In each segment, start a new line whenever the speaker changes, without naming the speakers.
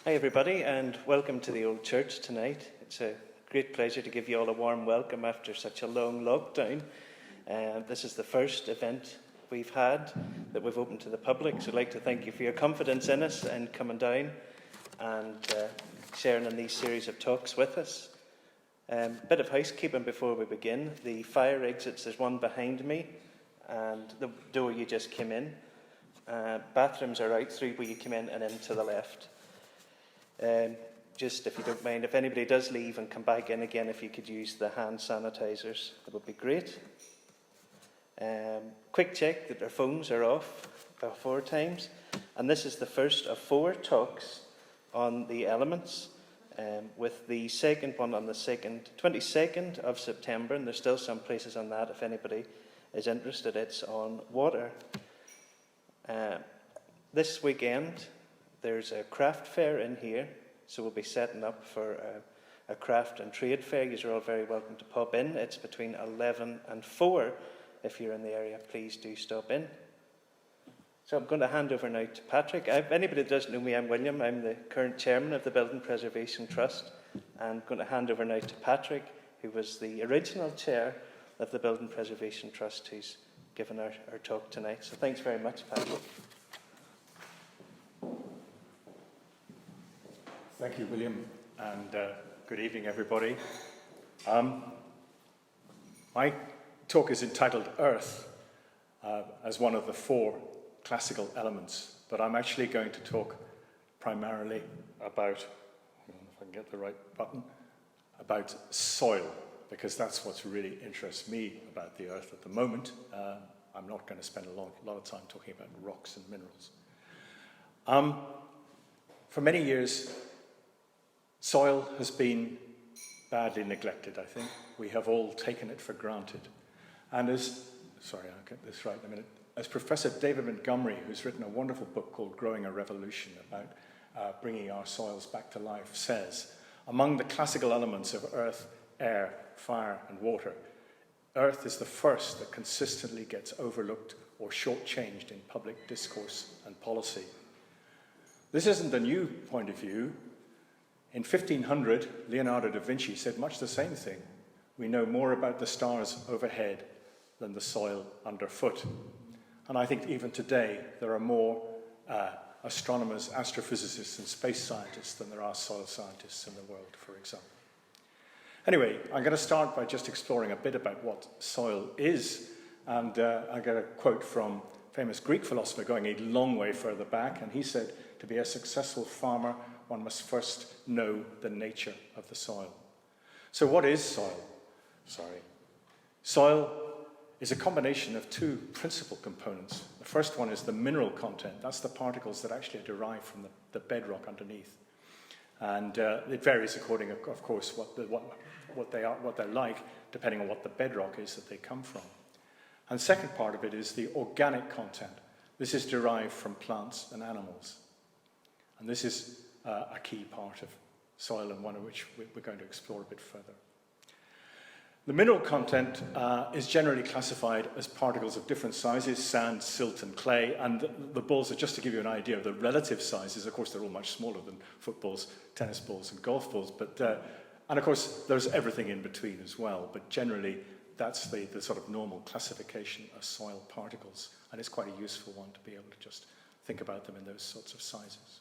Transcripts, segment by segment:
Hi everybody, and welcome to the old church tonight. It's a great pleasure to give you all a warm welcome after such a long lockdown. This is the first event we've had that we've opened to the public, so I'd like to thank you for your confidence in us and coming down and sharing in these series of talks with us. Bit of housekeeping before we begin. The fire exits, there's one behind me, and the door you just came in. Bathrooms are out through where you came in and in to the left. Just if you don't mind, if anybody does leave and come back in again, if you could use the hand sanitizers, that would be great. Quick check that our phones are off 4 times. And this is the first of 4 talks on the elements, with the second one on the 22nd of September, and there's still some places on that if anybody is interested. It's on water. This weekend, there's a craft fair in here, so we'll be setting up for a craft and trade fair. You're all very welcome to pop in. It's between 11 and 4. If you're in the area, please do stop in. So I'm going to hand over now to Patrick. If anybody that doesn't know me, I'm William. I'm the current chairman of the Building Preservation Trust. I'm going to hand over now to Patrick, who was the original chair of the Building Preservation Trust, who's given our talk tonight. So thanks very much, Patrick.
Thank you, William, and good evening, everybody. My talk is entitled Earth, as one of the 4 classical elements, but I'm actually going to talk primarily about, if I can get the right button, about soil, because that's what really interests me about the Earth at the moment. I'm not going to spend a lot of time talking about rocks and minerals. For many years, soil has been badly neglected, I think. We have all taken it for granted. And I'll get this right in a minute, as Professor David Montgomery, who's written a wonderful book called Growing a Revolution about bringing our soils back to life, says, among the classical elements of earth, air, fire, and water, earth is the first that consistently gets overlooked or shortchanged in public discourse and policy. This isn't a new point of view. In 1500, Leonardo da Vinci said much the same thing. We know more about the stars overhead than the soil underfoot. And I think even today, there are more astronomers, astrophysicists, and space scientists than there are soil scientists in the world, for example. Anyway, I'm going to start by just exploring a bit about what soil is. And I get a quote from a famous Greek philosopher going a long way further back, and he said, to be a successful farmer, one must first know the nature of the soil. So what is soil? Soil is a combination of 2 principal components. The first one is the mineral content. That's the particles that actually are derived from the bedrock underneath. And it varies according, of course, what they're like, depending on what the bedrock is that they come from. And the second part of it is the organic content. This is derived from plants and animals. And this is a key part of soil, and one of which we're going to explore a bit further. The mineral content is generally classified as particles of different sizes: sand, silt, and clay. And the balls are, just to give you an idea of the relative sizes, of course, they're all much smaller than footballs, tennis balls, and golf balls. And of course, there's everything in between as well. But generally, that's the sort of normal classification of soil particles. And it's quite a useful one to be able to just think about them in those sorts of sizes.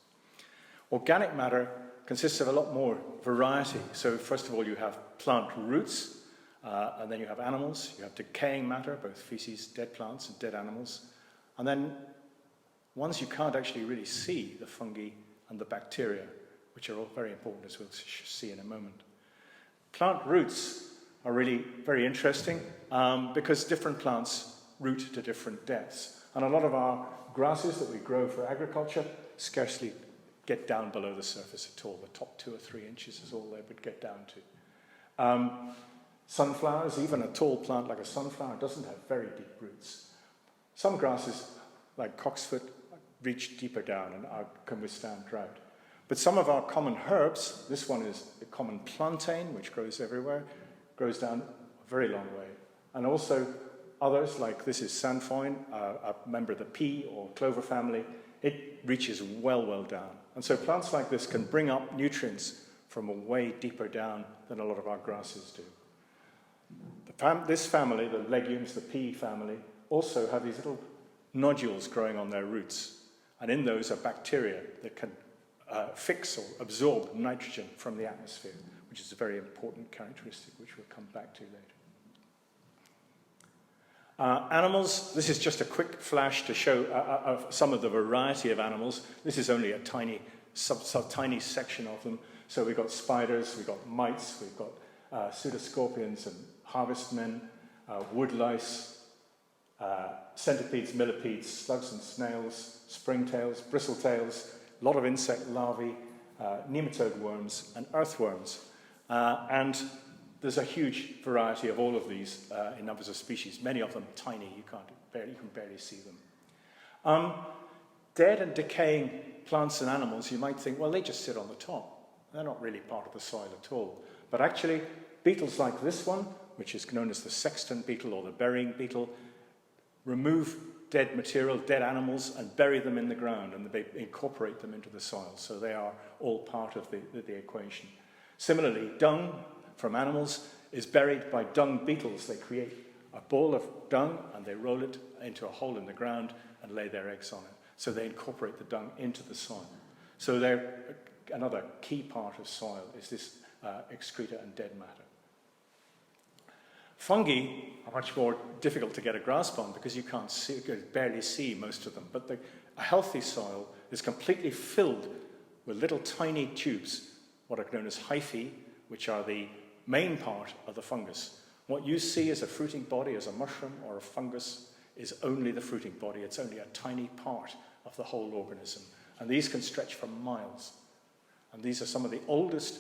Organic matter consists of a lot more variety. So first of all, you have plant roots, and then you have animals. You have decaying matter, both feces, dead plants, and dead animals. And then ones you can't actually really see, the fungi and the bacteria, which are all very important, as we'll see in a moment. Plant roots are really very interesting because different plants root to different depths. And a lot of our grasses that we grow for agriculture scarcely get down below the surface at all. The top 2 or 3 inches is all they would get down to. Sunflowers, even a tall plant like a sunflower, doesn't have very deep roots. Some grasses, like cocksfoot, reach deeper down and can withstand drought. But some of our common herbs, this one is the common plantain, which grows everywhere, grows down a very long way. And also others, like this is sainfoin, a member of the pea or clover family. it reaches well down. And so plants like this can bring up nutrients from a way deeper down than a lot of our grasses do. This family, the legumes, the pea family, also have these little nodules growing on their roots. And in those are bacteria that can fix or absorb nitrogen from the atmosphere, which is a very important characteristic which we'll come back to later. Animals, this is just a quick flash to show some of the variety of animals. This is only a tiny section of them. So we've got spiders, we've got mites, we've got pseudoscorpions and harvestmen, woodlice, centipedes, millipedes, slugs and snails, springtails, bristletails, a lot of insect larvae, nematode worms, and earthworms. And there's a huge variety of all of these in numbers of species, many of them tiny, you can barely see them. Dead and decaying plants and animals, you might think, well, they just sit on the top. They're not really part of the soil at all. But actually, beetles like this one, which is known as the sexton beetle or the burying beetle, remove dead material, dead animals, and bury them in the ground, and they incorporate them into the soil. So they are all part of the equation. Similarly, dung from animals is buried by dung beetles. They create a ball of dung, and they roll it into a hole in the ground and lay their eggs on it. So they incorporate the dung into the soil. So they're another key part of soil is this excreta and dead matter. Fungi are much more difficult to get a grasp on because you barely see most of them. But a healthy soil is completely filled with little tiny tubes, what are known as hyphae, which are the main part of the fungus. What you see as a fruiting body, as a mushroom or a fungus, is only the fruiting body. It's only a tiny part of the whole organism. And these can stretch for miles. And these are some of the oldest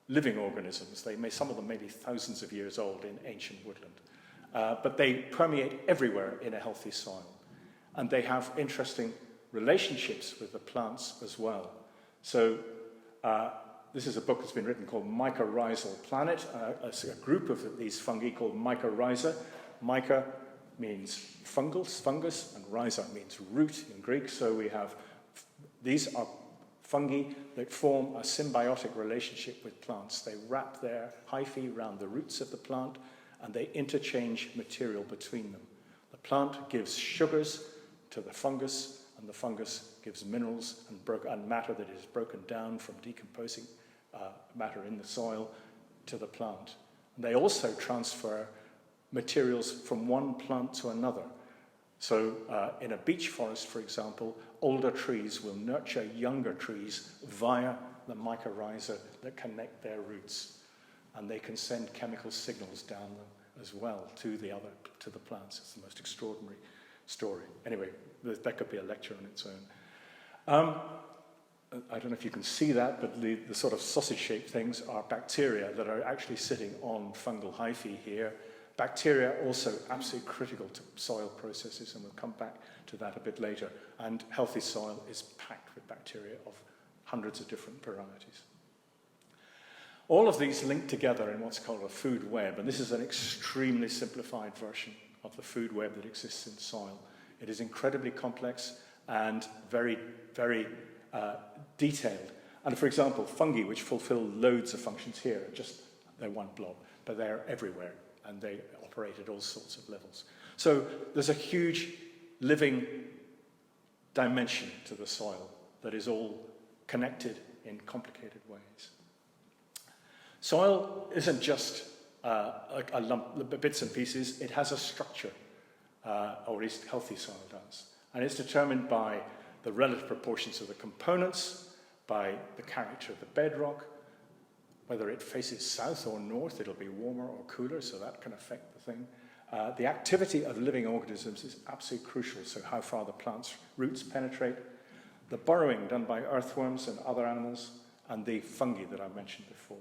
living organisms. Some of them may be thousands of years old in ancient woodland. But they permeate everywhere in a healthy soil. And they have interesting relationships with the plants as well. So this is a book that's been written called Mycorrhizal Planet, a group of these fungi called Mycorrhiza. Myca means fungus, and rhiza means root in Greek. So we have, these are fungi that form a symbiotic relationship with plants. They wrap their hyphae around the roots of the plant, and they interchange material between them. The plant gives sugars to the fungus, and the fungus gives minerals and matter that is broken down from decomposing matter in the soil to the plant. And they also transfer materials from one plant to another. So in a beech forest, for example, older trees will nurture younger trees via the mycorrhiza that connect their roots. And they can send chemical signals down them as well to the plants. It's the most extraordinary story. Anyway, that could be a lecture on its own. I don't know if you can see that, but the sort of sausage-shaped things are bacteria that are actually sitting on fungal hyphae here. Bacteria are also absolutely critical to soil processes, and we'll come back to that a bit later. And healthy soil is packed with bacteria of hundreds of different varieties. All of these link together in what's called a food web, and this is an extremely simplified version of the food web that exists in soil. It is incredibly complex and very, very detailed. And for example, fungi, which fulfill loads of functions here, they're one blob, but they're everywhere, and they operate at all sorts of levels. So there's a huge living dimension to the soil that is all connected in complicated ways. Soil isn't just a lump, bits and pieces. It has a structure, or at least healthy soil does. And it's determined by the relative proportions of the components, by the character of the bedrock. Whether it faces south or north, it'll be warmer or cooler, so that can affect the thing. The activity of living organisms is absolutely crucial, so how far the plant's roots penetrate. The burrowing done by earthworms and other animals, and the fungi that I mentioned before.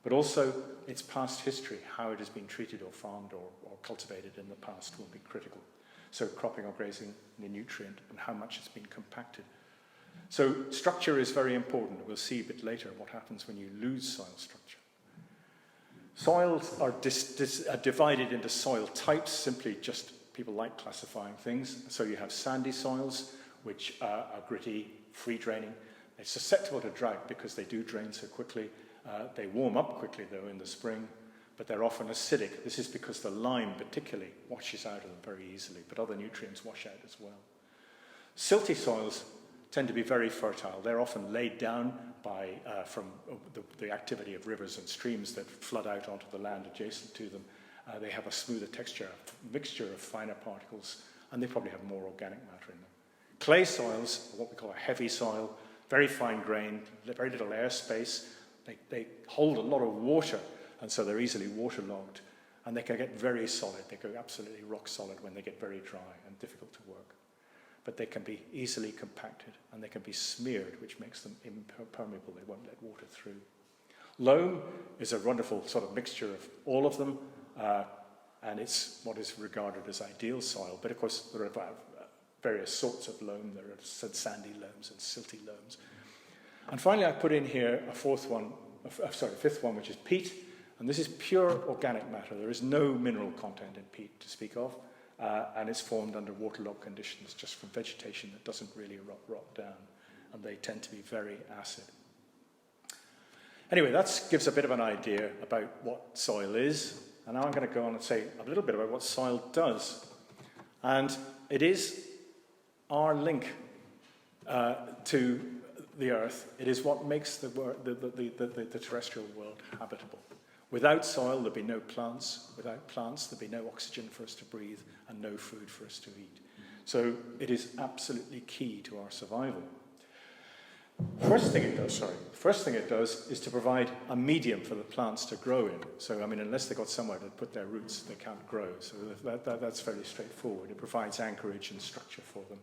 But also its past history, how it has been treated or farmed or cultivated in the past will be critical. So cropping or grazing, the nutrient, and how much it's been compacted. So structure is very important. We'll see a bit later what happens when you lose soil structure. Soils are divided into soil types, simply just people like classifying things. So you have sandy soils, which are gritty, free draining. They're susceptible to drought because they do drain so quickly. They warm up quickly, though, in the spring, but they're often acidic. This is because the lime particularly washes out of them very easily, but other nutrients wash out as well. Silty soils tend to be very fertile. They're often laid down from the activity of rivers and streams that flood out onto the land adjacent to them. They have a smoother texture, a mixture of finer particles, and they probably have more organic matter in them. Clay soils, what we call a heavy soil, very fine grained, very little air space. They hold a lot of water, and so they're easily waterlogged, and they can get very solid. They go absolutely rock solid when they get very dry and difficult to work. But they can be easily compacted, and they can be smeared, which makes them impermeable. They won't let water through. Loam is a wonderful sort of mixture of all of them, and it's what is regarded as ideal soil. But of course, there are various sorts of loam. There are sandy loams and silty loams. And finally, I put in here a fifth one, which is peat. And this is pure organic matter. There is no mineral content in peat to speak of. And it's formed under waterlogged conditions just from vegetation that doesn't really rot down. And they tend to be very acid. Anyway, that gives a bit of an idea about what soil is. And now I'm going to go on and say a little bit about what soil does. And it is our link to the earth. It is what makes the terrestrial world habitable. Without soil, there'd be no plants. Without plants, there'd be no oxygen for us to breathe and no food for us to eat. So it is absolutely key to our survival. First thing it does is to provide a medium for the plants to grow in. So, I mean, unless they've got somewhere to put their roots, they can't grow. So that's fairly straightforward. It provides anchorage and structure for them.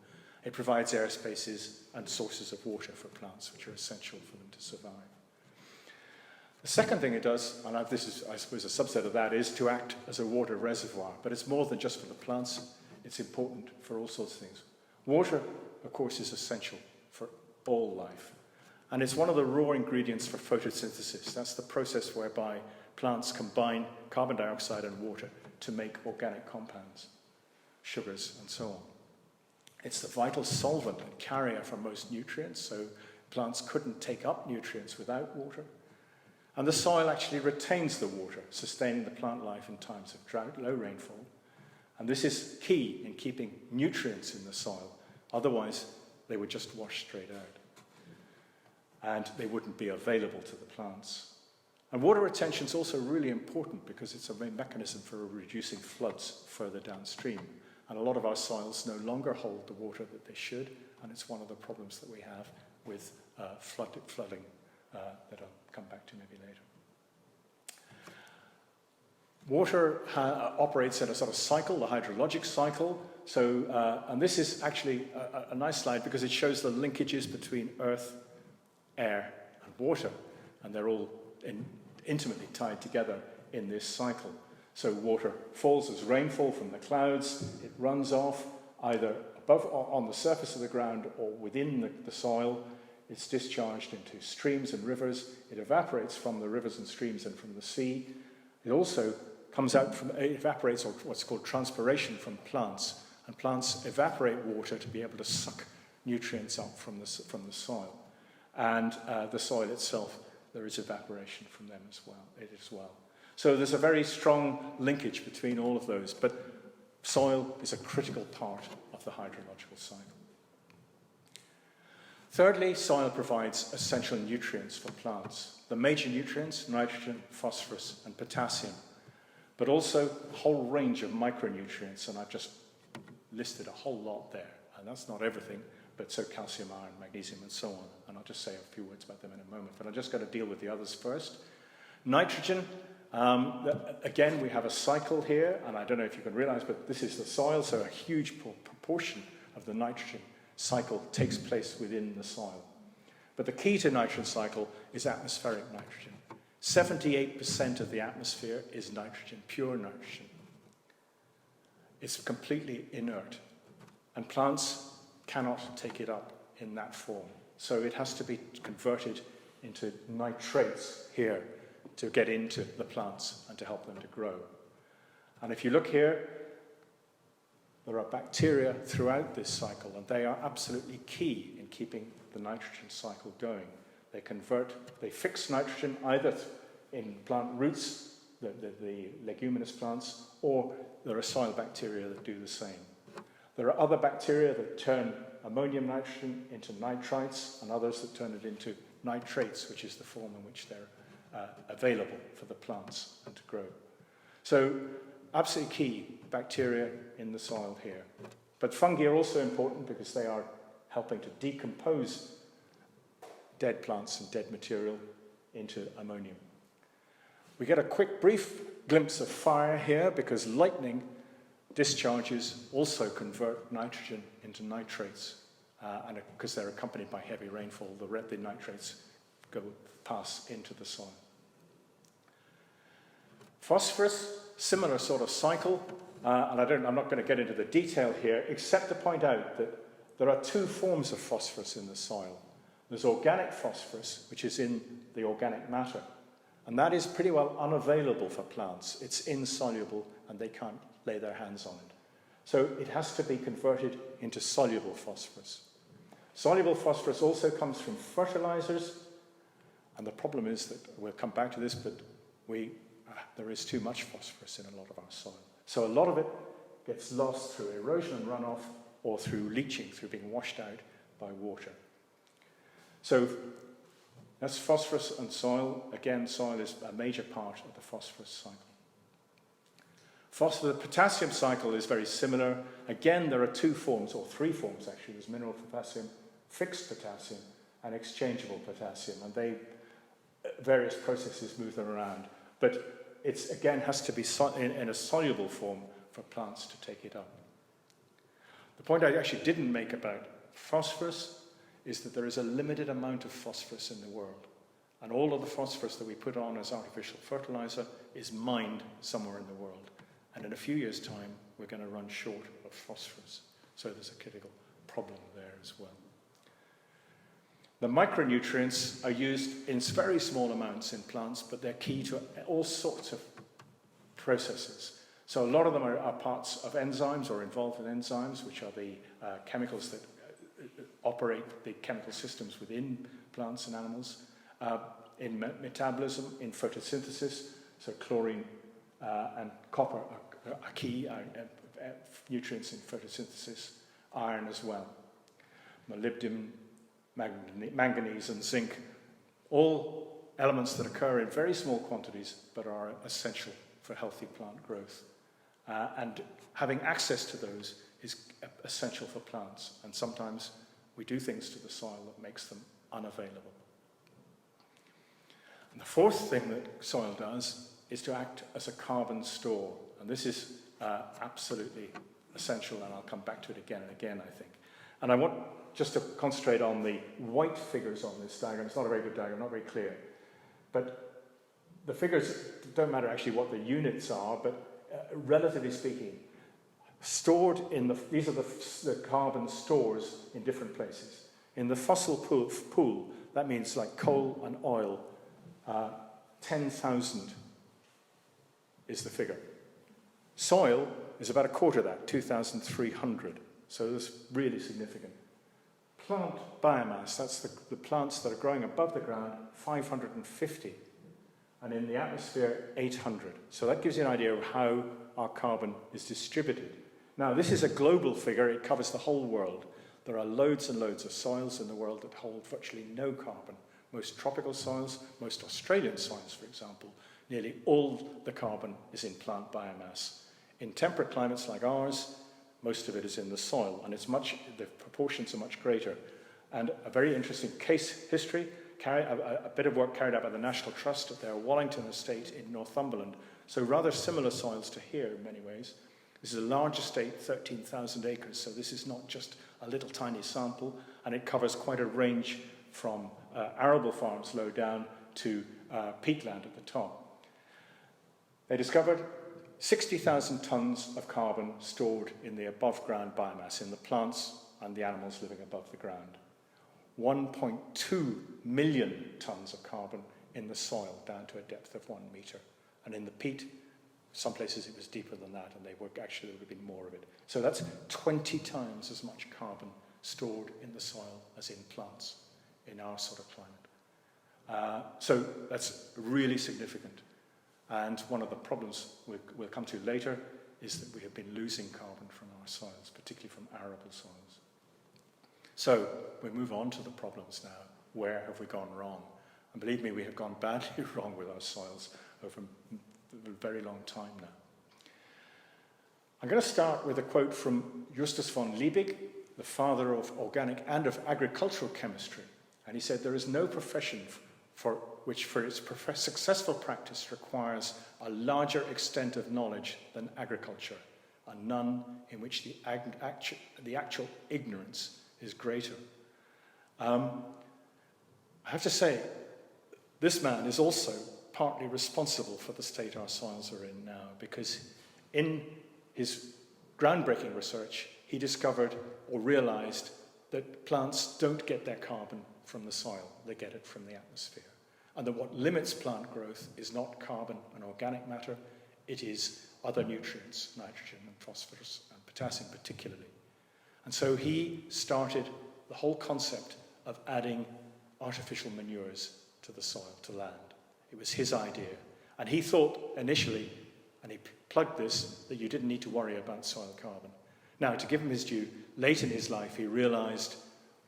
It provides air spaces and sources of water for plants, which are essential for them to survive. The second thing it does, and this is, I suppose, a subset of that, is to act as a water reservoir. But it's more than just for the plants. It's important for all sorts of things. Water, of course, is essential for all life. And it's one of the raw ingredients for photosynthesis. That's the process whereby plants combine carbon dioxide and water to make organic compounds, sugars, and so on. It's the vital solvent and carrier for most nutrients, so plants couldn't take up nutrients without water. And the soil actually retains the water, sustaining the plant life in times of drought, low rainfall. And this is key in keeping nutrients in the soil. Otherwise, they would just wash straight out. And they wouldn't be available to the plants. And water retention is also really important because it's a main mechanism for reducing floods further downstream. And a lot of our soils no longer hold the water that they should, and it's one of the problems that we have with flooding that I'll come back to maybe later. Water operates in a sort of cycle, the hydrologic cycle. So, and this is actually a nice slide because it shows the linkages between earth, air, and water, and they're all intimately tied together in this cycle. So water falls as rainfall from the clouds. It runs off either above or on the surface of the ground or within the soil. It's discharged into streams and rivers. It evaporates from the rivers and streams and from the sea. It also evaporates, or what's called transpiration, from plants. And plants evaporate water to be able to suck nutrients up from the soil. And the soil itself, there is evaporation from them as well. So there's a very strong linkage between all of those, but soil is a critical part of the hydrological cycle. Thirdly, soil provides essential nutrients for plants. The major nutrients, nitrogen, phosphorus, and potassium, but also a whole range of micronutrients, and I've just listed a whole lot there, and that's not everything, but so calcium, iron, magnesium, and so on, and I'll just say a few words about them in a moment, but I'm just going to deal with the others first. Nitrogen. Again, we have a cycle here, and I don't know if you can realize, but this is the soil, so a huge proportion of the nitrogen cycle takes place within the soil. But the key to nitrogen cycle is atmospheric nitrogen. 78% of the atmosphere is nitrogen, pure nitrogen. It's completely inert, and plants cannot take it up in that form. So it has to be converted into nitrates here to get into the plants and to help them to grow. And if you look here, there are bacteria throughout this cycle, and they are absolutely key in keeping the nitrogen cycle going. They fix nitrogen either in plant roots, the leguminous plants, or there are soil bacteria that do the same. There are other bacteria that turn ammonium nitrogen into nitrites, and others that turn it into nitrates, which is the form in which they're available for the plants and to grow. So, absolutely key bacteria in the soil here. But fungi are also important because they are helping to decompose dead plants and dead material into ammonium. We get a quick, brief glimpse of fire here because lightning discharges also convert nitrogen into nitrates. And because they're accompanied by heavy rainfall, the nitrates pass into the soil. Phosphorus, similar sort of cycle. And I'm not going to get into the detail here, except to point out that there are two forms of phosphorus in the soil. There's organic phosphorus, which is in the organic matter. And that is pretty well unavailable for plants. It's insoluble, and they can't lay their hands on it. So it has to be converted into soluble phosphorus. Soluble phosphorus also comes from fertilizers. And the problem is that, we'll come back to this, but there is too much phosphorus in a lot of our soil. So a lot of it gets lost through erosion and runoff, or through leaching, through being washed out by water. So that's phosphorus and soil. Again, soil is a major part of the phosphorus cycle. The potassium cycle is very similar. Again, there are two forms, or three forms actually. There's mineral potassium, fixed potassium, and exchangeable potassium. And various processes move them around. But it again has to be in a soluble form for plants to take it up. The point I actually didn't make about phosphorus is that there is a limited amount of phosphorus in the world. And all of the phosphorus that we put on as artificial fertilizer is mined somewhere in the world. And in a few years' time, we're going to run short of phosphorus. So there's a critical problem there as well. The micronutrients are used in very small amounts in plants, but they're key to all sorts of processes. So a lot of them are parts of enzymes or involved in enzymes, which are the chemicals that operate the chemical systems within plants and animals. In metabolism, in photosynthesis, so chlorine and copper are key nutrients in photosynthesis, iron as well. Molybdenum, manganese and zinc, all elements that occur in very small quantities but are essential for healthy plant growth. And having access to those is essential for plants, and sometimes we do things to the soil that makes them unavailable. And the fourth thing that soil does is to act as a carbon store, and this is absolutely essential, and I'll come back to it again and again, I think. And I want just to concentrate on the white figures on this diagram. It's not a very good diagram, not very clear. But the figures don't matter actually what the units are, but relatively speaking, stored in these are the carbon stores in different places. In the fossil pool, that means like coal and oil, 10,000 is the figure. Soil is about a quarter of that, 2,300. So that's really significant. Plant biomass, that's the plants that are growing above the ground, 550. And in the atmosphere, 800. So that gives you an idea of how our carbon is distributed. Now, this is a global figure. It covers the whole world. There are loads and loads of soils in the world that hold virtually no carbon. Most tropical soils, most Australian soils, for example, nearly all the carbon is in plant biomass. In temperate climates like ours, most of it is in the soil, and the proportions are much greater. And a very interesting case history, a bit of work carried out by the National Trust at their Wallington estate in Northumberland. So rather similar soils to here in many ways. This is a large estate, 13,000 acres, so this is not just a little tiny sample, and it covers quite a range from arable farms low down to peatland at the top. They discovered 60,000 tons of carbon stored in the above-ground biomass, in the plants and the animals living above the ground. 1.2 million tons of carbon in the soil down to a depth of 1 metre. And in the peat, Some places it was deeper than that, and there would have been more of it. So that's 20 times as much carbon stored in the soil as in plants in our sort of climate. So that's really significant. And one of the problems we'll come to later is that we have been losing carbon from our soils, particularly from arable soils. So we move on to the problems now. Where have we gone wrong? And believe me, we have gone badly wrong with our soils over a very long time now. I'm going to start with a quote from Justus von Liebig, the father of organic and of agricultural chemistry. And he said, "There is no profession which for its successful practice requires a larger extent of knowledge than agriculture, and none in which the actual ignorance is greater." I have to say, this man is also partly responsible for the state our soils are in now, because in his groundbreaking research, he discovered or realized that plants don't get their carbon from the soil, they get it from the atmosphere. And that what limits plant growth is not carbon and organic matter, it is other nutrients, nitrogen and phosphorus and potassium particularly. And so he started the whole concept of adding artificial manures to the soil, to land. It was his idea. And he thought initially, and he plugged this, that you didn't need to worry about soil carbon. Now, to give him his due, late in his life he realized,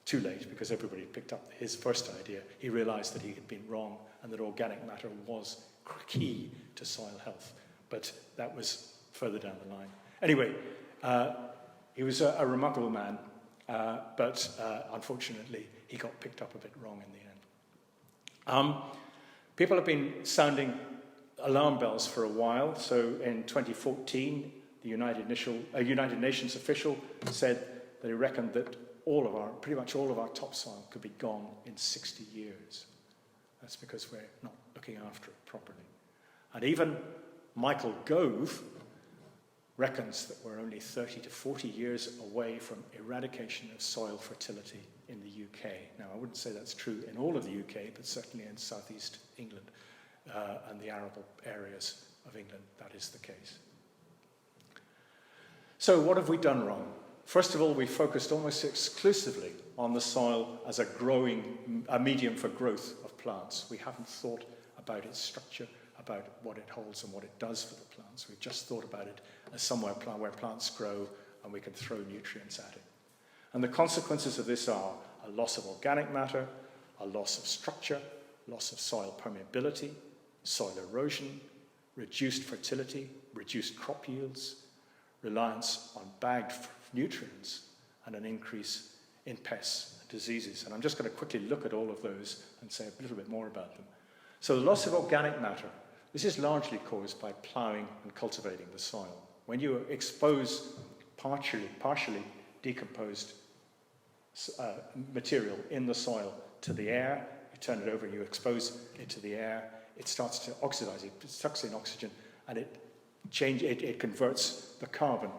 too late because everybody picked up his first idea, he realized that he had been wrong and that organic matter was key to soil health. But that was further down the line. Anyway, he was a remarkable man, but unfortunately he got picked up a bit wrong in the end. People have been sounding alarm bells for a while. So in 2014, the United Nations official said that he reckoned that pretty much all of our topsoil could be gone in 60 years. That's because we're not looking after it properly. And even Michael Gove reckons that we're only 30 to 40 years away from eradication of soil fertility in the UK. Now, I wouldn't say that's true in all of the UK, but certainly in southeast England and the arable areas of England, that is the case. So what have we done wrong? First of all, we focused almost exclusively on the soil as a medium for growth of plants. We haven't thought about its structure, about what it holds and what it does for the plants. We've just thought about it as somewhere where plants grow and we can throw nutrients at it. And the consequences of this are a loss of organic matter, a loss of structure, loss of soil permeability, soil erosion, reduced fertility, reduced crop yields, reliance on bagged nutrients, and an increase in pests and diseases. And I'm just going to quickly look at all of those and say a little bit more about them. So the loss of organic matter, this is largely caused by ploughing and cultivating the soil. When you expose partially decomposed material in the soil to the air, you turn it over, you expose it to the air, it starts to oxidize, it sucks in oxygen, and it converts the carbon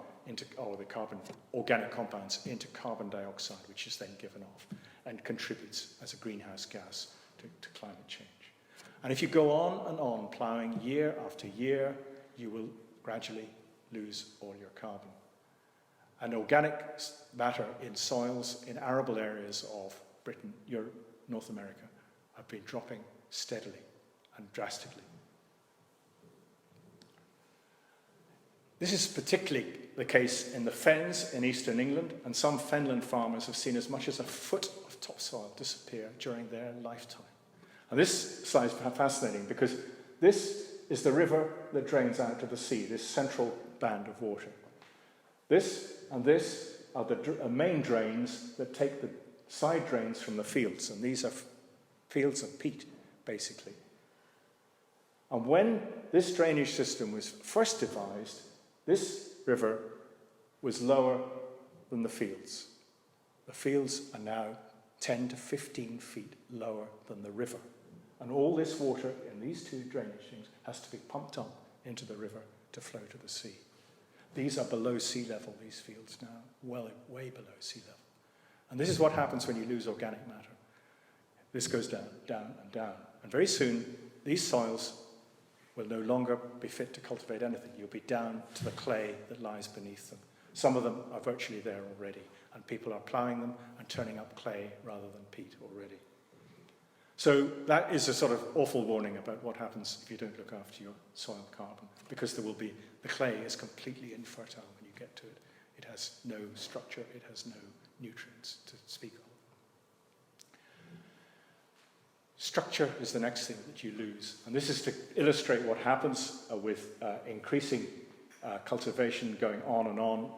organic compounds into carbon dioxide, which is then given off and contributes as a greenhouse gas to climate change. And if you go on ploughing year after year, you will gradually lose all your carbon. And organic matter in soils in arable areas of Britain, Europe, North America have been dropping steadily and drastically. This is particularly the case in the fens in eastern England, and some fenland farmers have seen as much as a foot of topsoil disappear during their lifetime. And this slide is fascinating because this is the river that drains out to the sea, this central band of water. This and this are the main drains that take the side drains from the fields, and these are fields of peat, basically. And when this drainage system was first devised, this river was lower than the fields. The fields are now 10 to 15 feet lower than the river. And all this water in these two drainage things has to be pumped up into the river to flow to the sea. These are below sea level, these fields now, way below sea level. And this is what happens when you lose organic matter. This goes down, down, and down. And very soon, these soils, will no longer be fit to cultivate anything. You'll be down to the clay that lies beneath them. Some of them are virtually there already, and people are ploughing them and turning up clay rather than peat already. So that is a sort of awful warning about what happens if you don't look after your soil carbon, because the clay is completely infertile when you get to it. It has no structure, it has no nutrients to speak of. Structure is the next thing that you lose. And this is to illustrate what happens with increasing cultivation going on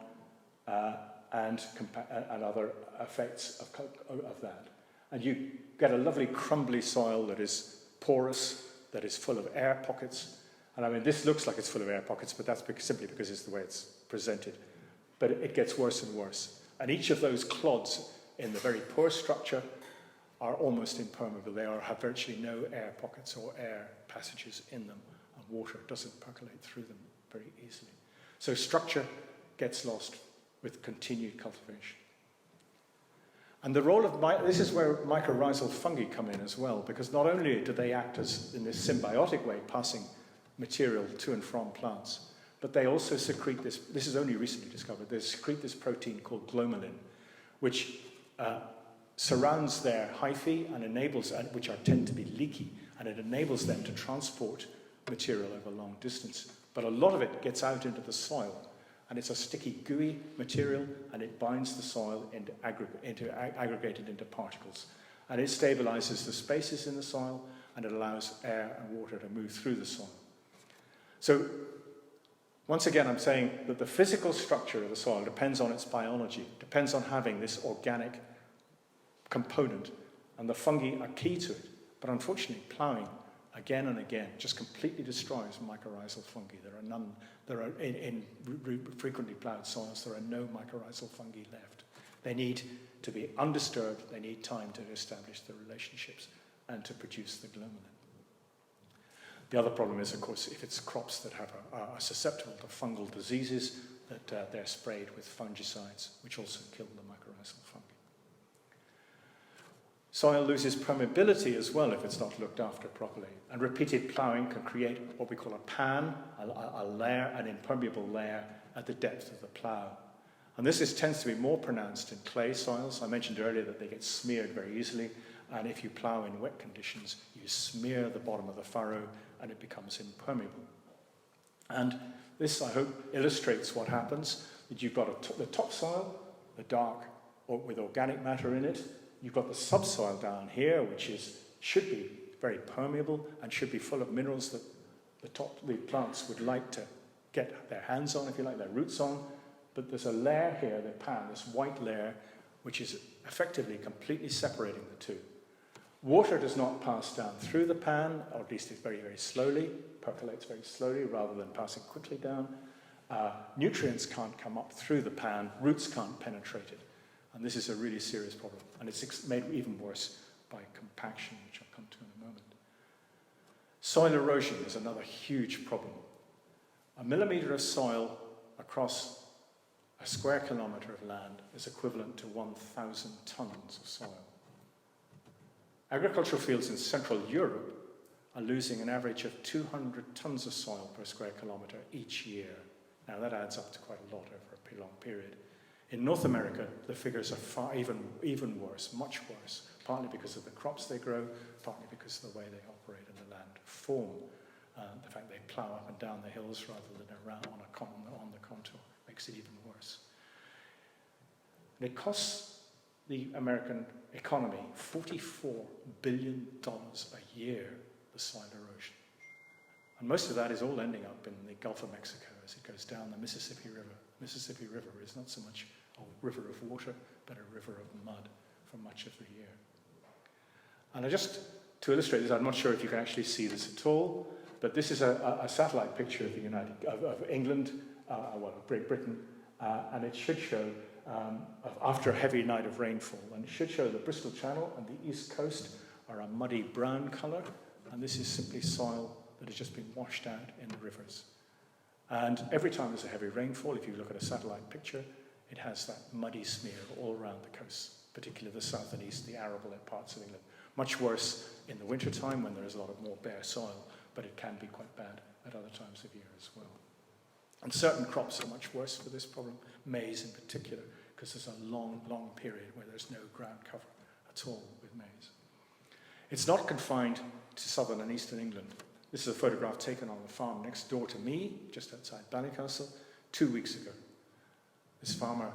and other effects of that. And you get a lovely crumbly soil that is porous, that is full of air pockets. And I mean, this looks like it's full of air pockets, but that's simply because it's the way it's presented. But it gets worse and worse. And each of those clods in the very poor structure are almost impermeable. They have virtually no air pockets or air passages in them, and water doesn't percolate through them very easily. So structure gets lost with continued cultivation. And the role of this is where mycorrhizal fungi come in as well, because not only do they act as in this symbiotic way, passing material to and from plants, but they also secrete this is only recently discovered, they secrete this protein called glomalin, which surrounds their hyphae and enables, which tend to be leaky, and it enables them to transport material over long distance. But a lot of it gets out into the soil, and it's a sticky, gooey material, and it binds the soil aggregated into particles. And it stabilizes the spaces in the soil, and it allows air and water to move through the soil. So, once again, I'm saying that the physical structure of the soil depends on its biology, depends on having this organic component, and the fungi are key to it. But unfortunately, ploughing again and again just completely destroys mycorrhizal fungi. There are in frequently ploughed soils, there are no mycorrhizal fungi left. They need to be undisturbed, they need time to establish the relationships and to produce the glomalin. The other problem is, of course, if it's crops that are susceptible to fungal diseases, that they're sprayed with fungicides, which also kill the mycorrhizal fungi. Soil loses permeability as well if it's not looked after properly. And repeated ploughing can create what we call a pan, a layer, an impermeable layer at the depth of the plough. And this tends to be more pronounced in clay soils. I mentioned earlier that they get smeared very easily. And if you plough in wet conditions, you smear the bottom of the furrow and it becomes impermeable. And this, I hope, illustrates what happens. That you've got the topsoil, the dark, with organic matter in it. You've got the subsoil down here, which should be very permeable and should be full of minerals that the plants would like to get their hands on, if you like, their roots on. But there's a layer here, the pan, this white layer, which is effectively completely separating the two. Water does not pass down through the pan, or at least it's very, very slowly, percolates very slowly rather than passing quickly down. Nutrients can't come up through the pan, roots can't penetrate it. And this is a really serious problem. And it's made even worse by compaction, which I'll come to in a moment. Soil erosion is another huge problem. A millimetre of soil across a square kilometre of land is equivalent to 1,000 tonnes of soil. Agricultural fields in Central Europe are losing an average of 200 tonnes of soil per square kilometre each year. Now that adds up to quite a lot over a long period. In North America, the figures are far even worse, much worse, partly because of the crops they grow, partly because of the way they operate in the land form. The fact they plough up and down the hills rather than around on the contour makes it even worse. And it costs the American economy $44 billion a year, the soil erosion. And most of that is all ending up in the Gulf of Mexico as it goes down the Mississippi River. Mississippi River is not so much a river of water, but a river of mud for much of the year. And to illustrate this, I'm not sure if you can actually see this at all, but this is a satellite picture of England, of Great Britain, and it should show, after a heavy night of rainfall, and it should show the Bristol Channel and the East Coast are a muddy brown colour, and this is simply soil that has just been washed out in the rivers. And every time there's a heavy rainfall, if you look at a satellite picture, it has that muddy smear all around the coast, particularly the south and east, the arable parts of England. Much worse in the wintertime when there is a lot of more bare soil, but it can be quite bad at other times of year as well. And certain crops are much worse for this problem, maize in particular, because there's a long, long period where there's no ground cover at all with maize. It's not confined to southern and eastern England. This is a photograph taken on the farm next door to me, just outside Ballycastle, 2 weeks ago. This farmer,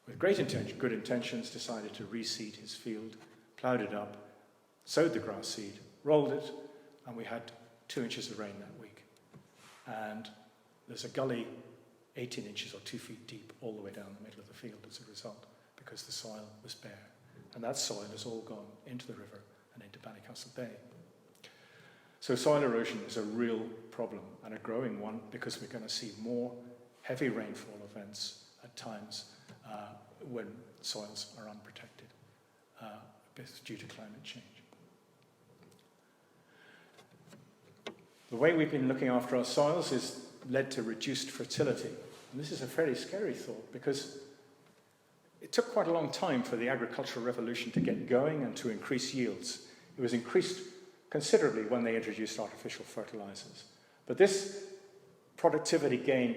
with good intentions, decided to reseed his field, ploughed it up, sowed the grass seed, rolled it, and we had 2 inches of rain that week. And there's a gully 18 inches or 2 feet deep all the way down the middle of the field as a result, because the soil was bare. And that soil has all gone into the river and into Ballycastle Bay. So soil erosion is a real problem, and a growing one, because we're going to see more heavy rainfall events at times when soils are unprotected due to climate change. The way we've been looking after our soils has led to reduced fertility. And this is a fairly scary thought, because it took quite a long time for the agricultural revolution to get going and to increase yields. It was increased considerably when they introduced artificial fertilizers. But this productivity gain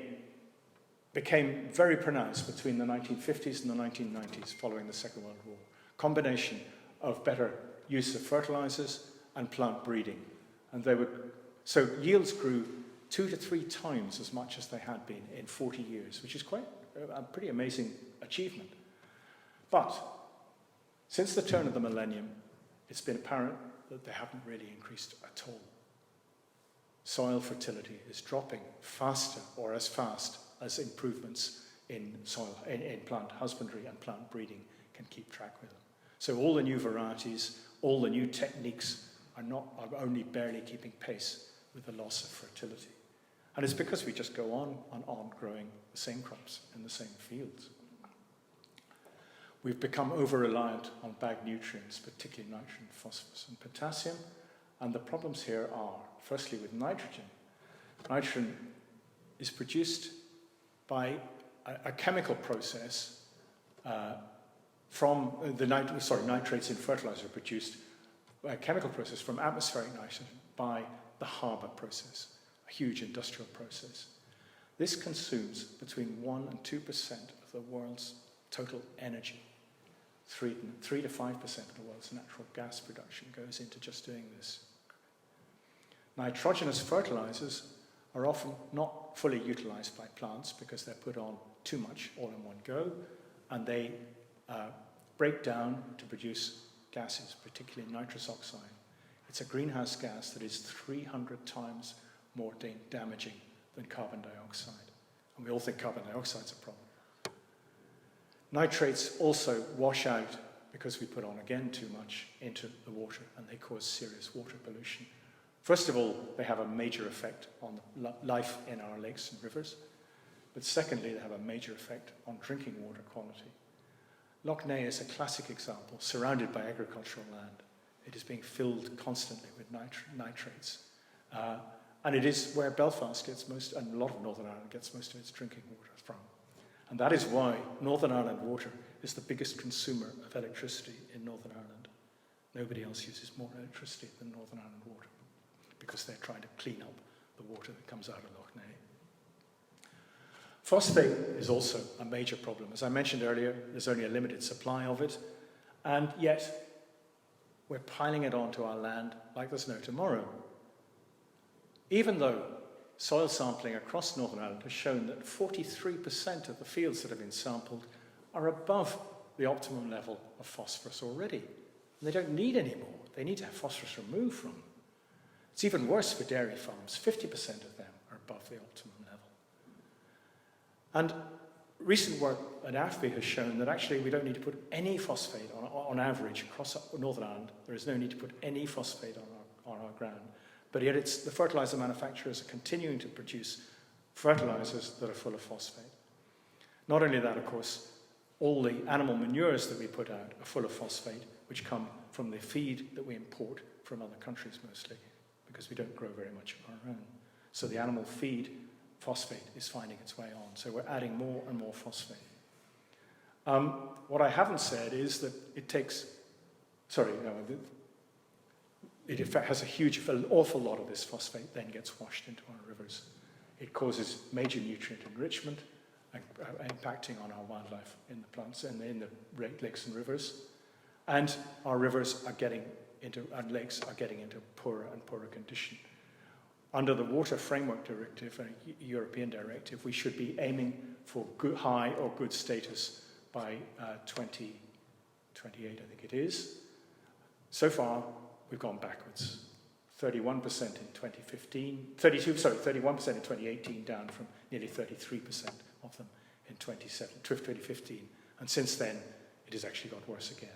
became very pronounced between the 1950s and the 1990s, following the Second World War. Combination of better use of fertilizers and plant breeding. And so yields grew 2 to 3 times as much as they had been in 40 years, which is quite a pretty amazing achievement. But since the turn of the millennium, it's been apparent that they haven't really increased at all. Soil fertility is dropping faster, or as fast as improvements in plant husbandry and plant breeding can keep track with them. So all the new varieties, all the new techniques are only barely keeping pace with the loss of fertility. And it's because we just go on and on growing the same crops in the same fields. We've become over-reliant on bagged nutrients, particularly nitrogen, phosphorus, and potassium. And the problems here are, firstly, with nitrogen. Nitrogen is produced by a chemical process nitrates in fertilizer are produced by a chemical process from atmospheric nitrogen by the Haber process, a huge industrial process. This consumes between 1% and 2% of the world's total energy. 3 to 5% of the world's natural gas production goes into just doing this. Nitrogenous fertilizers are often not fully utilized by plants because they're put on too much all in one go, and they break down to produce gases, particularly nitrous oxide. It's a greenhouse gas that is 300 times more damaging than carbon dioxide. And we all think carbon dioxide is a problem. Nitrates also wash out because we put on, again, too much into the water, and they cause serious water pollution. First of all, they have a major effect on life in our lakes and rivers. But secondly, they have a major effect on drinking water quality. Lough Neagh is a classic example, surrounded by agricultural land. It is being filled constantly with nitrates. And it is where Belfast gets most, and a lot of Northern Ireland gets most of its drinking water from. And that is why Northern Ireland water is the biggest consumer of electricity in Northern Ireland. Nobody else uses more electricity than Northern Ireland water, because they're trying to clean up the water that comes out of Lough Neagh. Phosphate is also a major problem. As I mentioned earlier, there's only a limited supply of it, and yet we're piling it onto our land like there's no tomorrow. Even though soil sampling across Northern Ireland has shown that 43% of the fields that have been sampled are above the optimum level of phosphorus already. And they don't need any more. They need to have phosphorus removed from them. It's even worse for dairy farms. 50% of them are above the optimum level. And recent work at AFBI has shown that actually we don't need to put any phosphate on average across Northern Ireland. There is no need to put any phosphate on our ground. But yet the fertilizer manufacturers are continuing to produce fertilizers that are full of phosphate. Not only that, of course, all the animal manures that we put out are full of phosphate, which come from the feed that we import from other countries mostly, because we don't grow very much of our own. So the animal feed phosphate is finding its way on. So we're adding more and more phosphate. What I haven't said is that it takes... it in fact has an awful lot of this phosphate then gets washed into our rivers. It causes major nutrient enrichment, impacting on our wildlife in the plants and in the lakes and rivers. And our rivers are getting into, and lakes are getting into poorer and poorer condition. Under the Water Framework Directive, a European directive, we should be aiming for good, high or good status by 2028, I think it is. So far, we've gone backwards. 31% in 2015, 31% in 2018, down from nearly 33% of them in 2015. And since then, it has actually got worse again.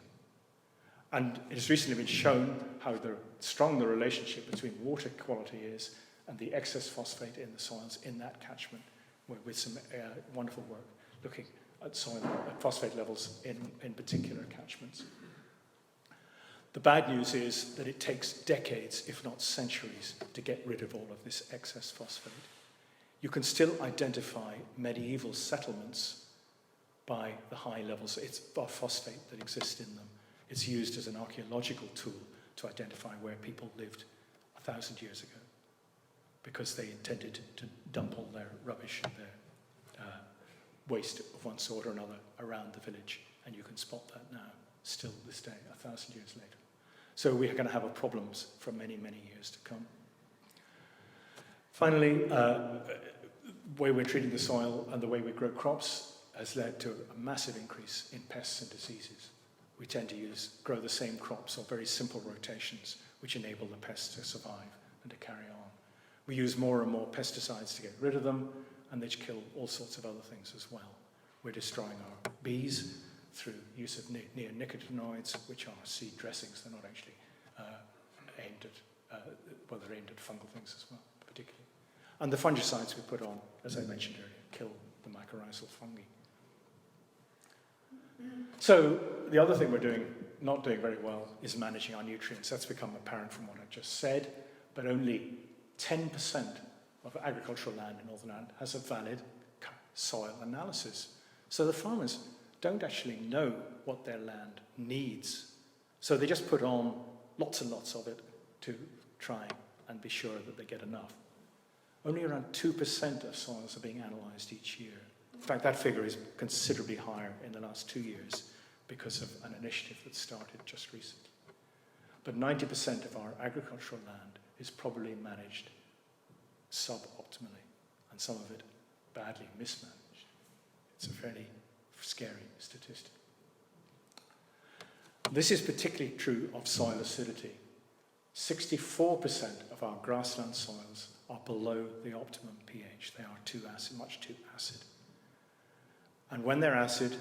And it has recently been shown how strong the relationship between water quality is and the excess phosphate in the soils in that catchment, with some wonderful work looking at soil at phosphate levels in particular catchments. The bad news is that it takes decades, if not centuries, to get rid of all of this excess phosphate. You can still identify medieval settlements by the high levels of phosphate that exist in them. It's used as an archaeological tool to identify where people lived 1,000 years ago, because they intended to dump all their rubbish and their waste of one sort or another around the village. And you can spot that now, still this day, 1,000 years later. So we are going to have problems for many, many years to come. Finally, the way we're treating the soil and the way we grow crops has led to a massive increase in pests and diseases. We tend to grow the same crops or very simple rotations, which enable the pests to survive and to carry on. We use more and more pesticides to get rid of them, and they kill all sorts of other things as well. We're destroying our bees through use of neonicotinoids, which are seed dressings. They're not actually aimed at fungal things as well, particularly. And the fungicides we put on, as I mentioned earlier, kill the mycorrhizal fungi. So the other thing we're not doing very well, is managing our nutrients. That's become apparent from what I just said, but only 10% of agricultural land in Northern Ireland has a valid soil analysis. So the farmers don't actually know what their land needs. So they just put on lots and lots of it to try and be sure that they get enough. Only around 2% of soils are being analysed each year. In fact, that figure is considerably higher in the last 2 years because of an initiative that started just recently. But 90% of our agricultural land is probably managed suboptimally, and some of it badly mismanaged. It's a fairly scary statistic. This is particularly true of soil acidity. 64% of our grassland soils are below the optimum pH. They are too acid, much too acid. And when they're acid,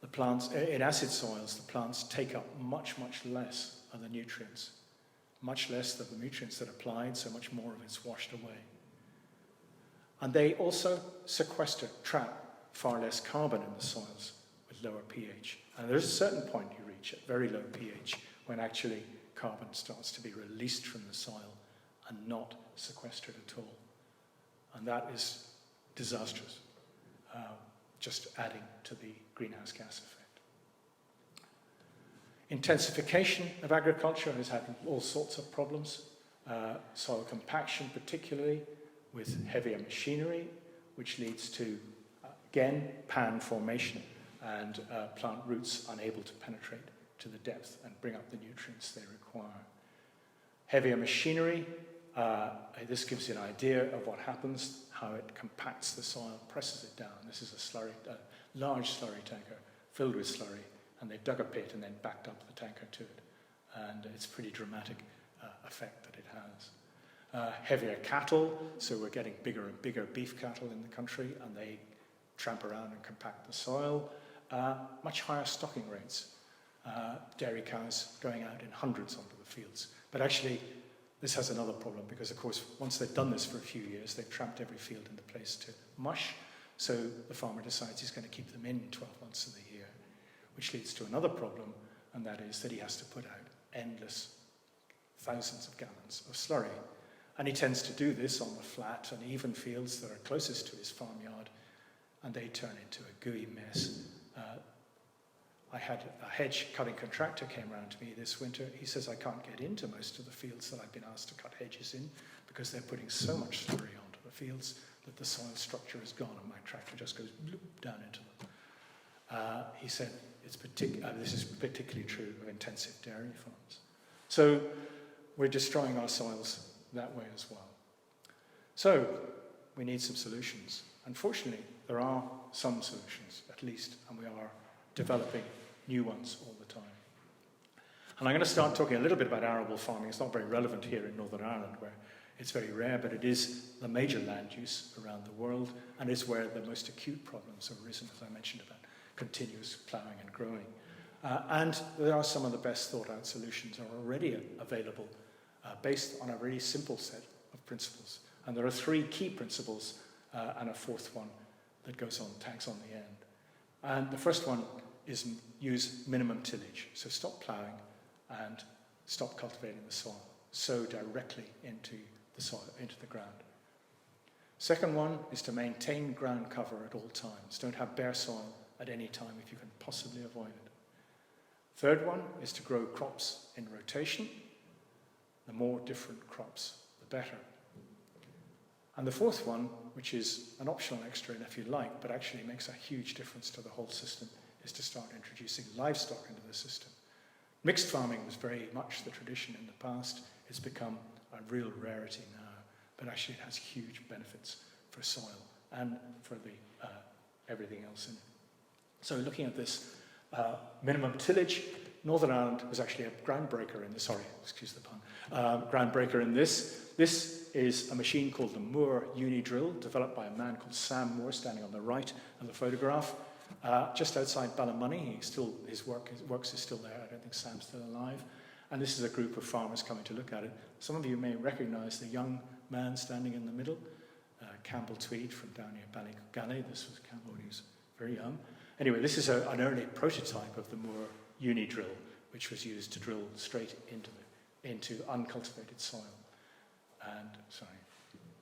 the plants, in acid soils, the plants take up much, much less of the nutrients. Much less of the nutrients that are applied, so much more of it's washed away. And they also trap far less carbon in the soils with lower pH. And there's a certain point you reach at very low pH when actually carbon starts to be released from the soil and not sequestered at all. And that is disastrous, just adding to the greenhouse gas effect. Intensification of agriculture has had all sorts of problems. Soil compaction particularly, with heavier machinery, which leads to, again, pan formation and plant roots unable to penetrate to the depth and bring up the nutrients they require. Heavier machinery, this gives you an idea of what happens, how it compacts the soil, presses it down. This is a large slurry tanker filled with slurry, and they've dug a pit and then backed up the tanker to it. And it's a pretty dramatic effect that it has. Heavier cattle, so we're getting bigger and bigger beef cattle in the country, and they tramp around and compact the soil. Much higher stocking rates. Dairy cows going out in hundreds onto the fields. But actually, this has another problem, because of course, once they've done this for a few years, they've tramped every field in the place to mush, so the farmer decides he's going to keep them in 12 months of the year, which leads to another problem, and that is that he has to put out endless thousands of gallons of slurry. And he tends to do this on the flat and even fields that are closest to his farmyard, and they turn into a gooey mess. I had a hedge cutting contractor came around to me this winter. He says, I can't get into most of the fields that I've been asked to cut hedges in because they're putting so much slurry onto the fields that the soil structure is gone and my tractor just goes bloop down into them. He said, this is particularly true of intensive dairy farms. So we're destroying our soils that way as well. So we need some solutions. Unfortunately, there are some solutions, at least, and we are developing new ones all the time. And I'm going to start talking a little bit about arable farming. It's not very relevant here in Northern Ireland, where it's very rare, but it is the major land use around the world, and is where the most acute problems have arisen, as I mentioned, about continuous ploughing and growing. And there are some of the best thought-out solutions are already available based on a really simple set of principles. And there are 3 key principles and a 4th one that tags on the end. And the first one is use minimum tillage. So stop ploughing and stop cultivating the soil. Sow directly into the soil, into the ground. Second one is to maintain ground cover at all times. Don't have bare soil at any time if you can possibly avoid it. Third one is to grow crops in rotation. The more different crops, the better. And the 4th one, which is an optional extra if you like, but actually makes a huge difference to the whole system, is to start introducing livestock into the system. Mixed farming was very much the tradition in the past. It's become a real rarity now, but actually it has huge benefits for soil and for the everything else in it. So looking at this minimum tillage, Northern Ireland was actually a groundbreaker in this, groundbreaker in this. This is a machine called the Moore Uni-Drill, developed by a man called Sam Moore, standing on the right of the photograph, just outside Ballymoney. His works is still there. I don't think Sam's still alive. And this is a group of farmers coming to look at it. Some of you may recognise the young man standing in the middle, Campbell Tweed from down near Ballygally. This was Campbell when he was very young. Anyway, this is an early prototype of the Moore Uni-Drill, which was used to drill straight into uncultivated soil. And, sorry,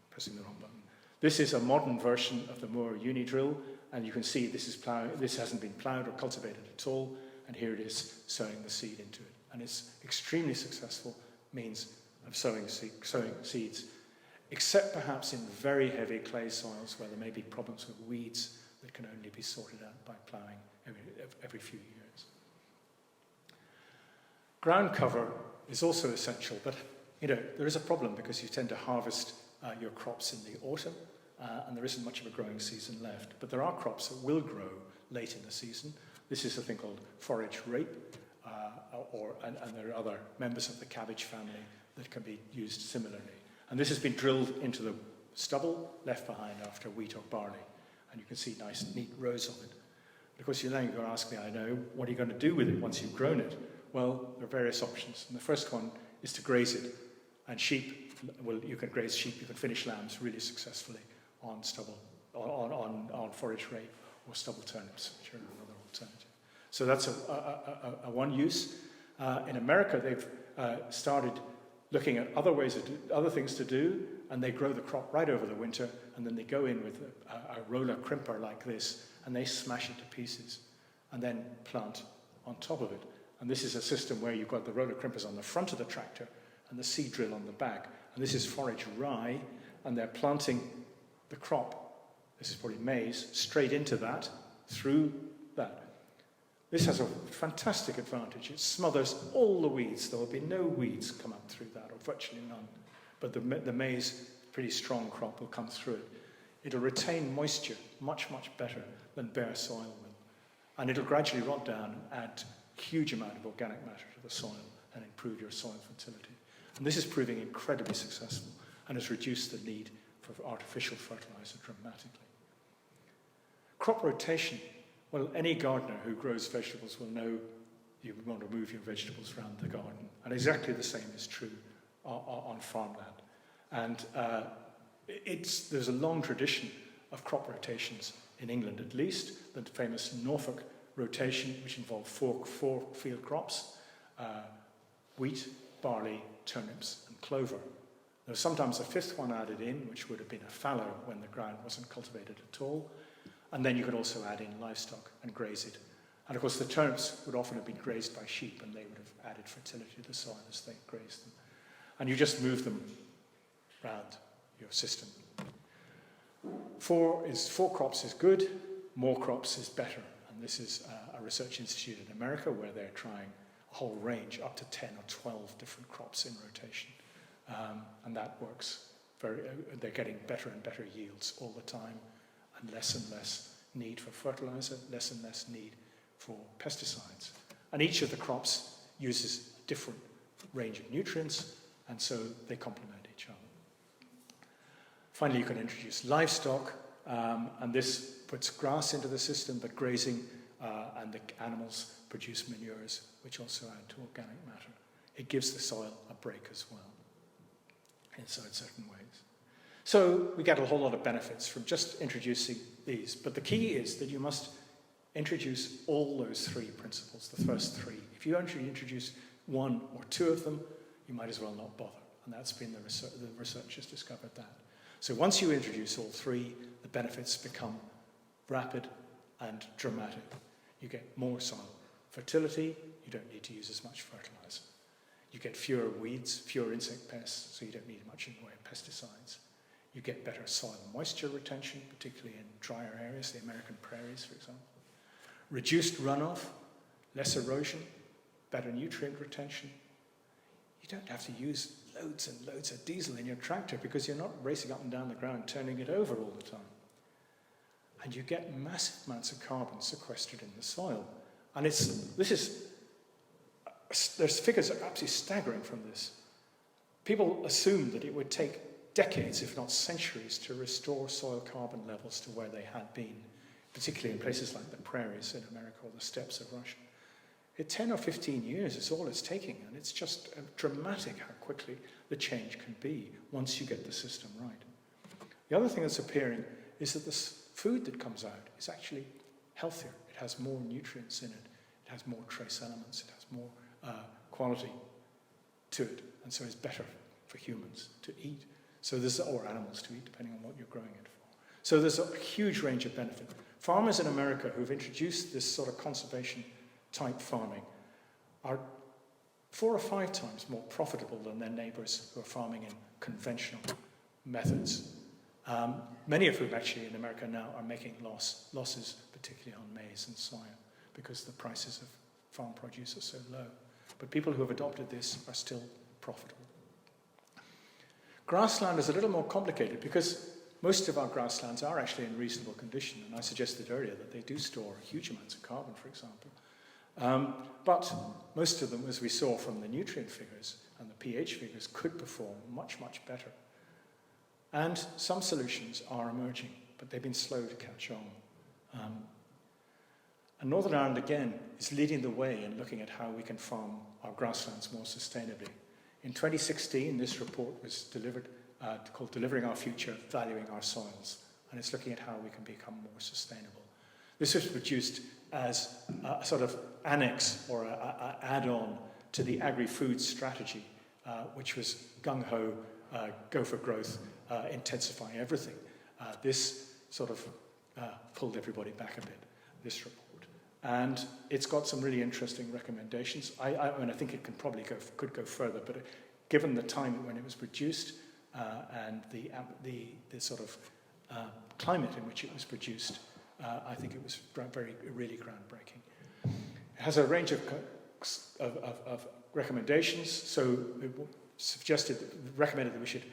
pressing the wrong button. This is a modern version of the Moore Uni-Drill, and you can see this hasn't been ploughed or cultivated at all, and here it is sowing the seed into it. And it's extremely successful means of sowing seeds, except perhaps in very heavy clay soils where there may be problems with weeds that can only be sorted out by ploughing every few years. Ground cover is also essential, but there is a problem because you tend to harvest your crops in the autumn, and there isn't much of a growing season left. But there are crops that will grow late in the season. This is a thing called forage rape, and there are other members of the cabbage family that can be used similarly. And this has been drilled into the stubble left behind after wheat or barley. And you can see nice, neat rows of it. But of course, you're going to ask me, I know, what are you going to do with it once you've grown it? Well, there are various options. And the first one is to graze it. And sheep, well, you can graze sheep, you can finish lambs really successfully on stubble, on forage rape or stubble turnips, which are another alternative. So that's a one use. In America, they've started looking at other things to do, and they grow the crop right over the winter, and then they go in with a roller crimper like this, and they smash it to pieces, and then plant on top of it. And this is a system where you've got the roller crimpers on the front of the tractor and the seed drill on the back. And this is forage rye, and they're planting the crop, this is probably maize, straight into that, through that. This has a fantastic advantage. It smothers all the weeds. There will be no weeds come up through that, or virtually none. But the maize, pretty strong crop, will come through it. It'll retain moisture much, much better than bare soil will. And it'll gradually rot down and add a huge amount of organic matter to the soil and improve your soil fertility. And this is proving incredibly successful and has reduced the need for artificial fertilizer dramatically. Crop rotation. Well, any gardener who grows vegetables will know you want to move your vegetables around the garden. And exactly the same is true on farmland. And there's a long tradition of crop rotations in England, at least, the famous Norfolk rotation, which involved four field crops, wheat, barley, turnips, and clover. There was sometimes a fifth one added in, which would have been a fallow when the ground wasn't cultivated at all. And then you could also add in livestock and graze it And of course, the turnips would often have been grazed by sheep, and they would have added fertility to the soil as they grazed them. And you just move them around your system. Four crops is good, more crops is better. And this is a research institute in America where they're trying a whole range, up to 10 or 12 different crops in rotation. And that works they're getting better and better yields all the time, and less need for fertilizer, less and less need for pesticides. And each of the crops uses a different range of nutrients, and so they complement each other. Finally, you can introduce livestock, and this puts grass into the system, but grazing and the animals produce manures, which also add to organic matter. It gives the soil a break as well, in certain ways. So we get a whole lot of benefits from just introducing these, but the key is that you must introduce all those three principles, the first three. If you only introduce one or two of them, you might as well not bother. And that's been the researchers discovered that. So once you introduce all three, the benefits become rapid and dramatic. You get more soil fertility, you don't need to use as much fertilizer. You get fewer weeds, fewer insect pests, so you don't need much in the way of pesticides. You get better soil moisture retention, particularly in drier areas, the American prairies, for example. Reduced runoff, less erosion, better nutrient retention. You don't have to use loads and loads of diesel in your tractor because you're not racing up and down the ground turning it over all the time. And you get massive amounts of carbon sequestered in the soil. And there's figures that are absolutely staggering from this. People assumed that it would take decades, if not centuries, to restore soil carbon levels to where they had been, particularly in places like the prairies in America or the steppes of Russia. 10 or 15 years is all it's taking, and it's just dramatic how quickly the change can be once you get the system right. The other thing that's appearing is that the food that comes out is actually healthier. It has more nutrients in it. It has more trace elements. It has more quality to it, and so it's better for humans to eat. Or animals to eat, depending on what you're growing it for. So there's a huge range of benefit. Farmers in America who've introduced this sort of conservation-type farming are 4 or 5 times more profitable than their neighbours who are farming in conventional methods. Many of whom actually in America now are making losses, particularly on maize and soya, because the prices of farm produce are so low. But people who have adopted this are still profitable. Grassland is a little more complicated because most of our grasslands are actually in reasonable condition, and I suggested earlier that they do store huge amounts of carbon, for example. But most of them, as we saw from the nutrient figures and the pH figures, could perform much, much better. And some solutions are emerging, but they've been slow to catch on. And Northern Ireland, again, is leading the way in looking at how we can farm our grasslands more sustainably. In 2016, this report was delivered, called Delivering Our Future, Valuing Our Soils, and it's looking at how we can become more sustainable. This was produced as a sort of annex or an add-on to the agri-food strategy, which was gung-ho, go for growth, intensify everything. This sort of pulled everybody back a bit, this report. And it's got some really interesting recommendations. I mean, I think it could go further, but given the time when it was produced and the sort of climate in which it was produced, I think it was really groundbreaking. It has a range of recommendations. So it recommended that we should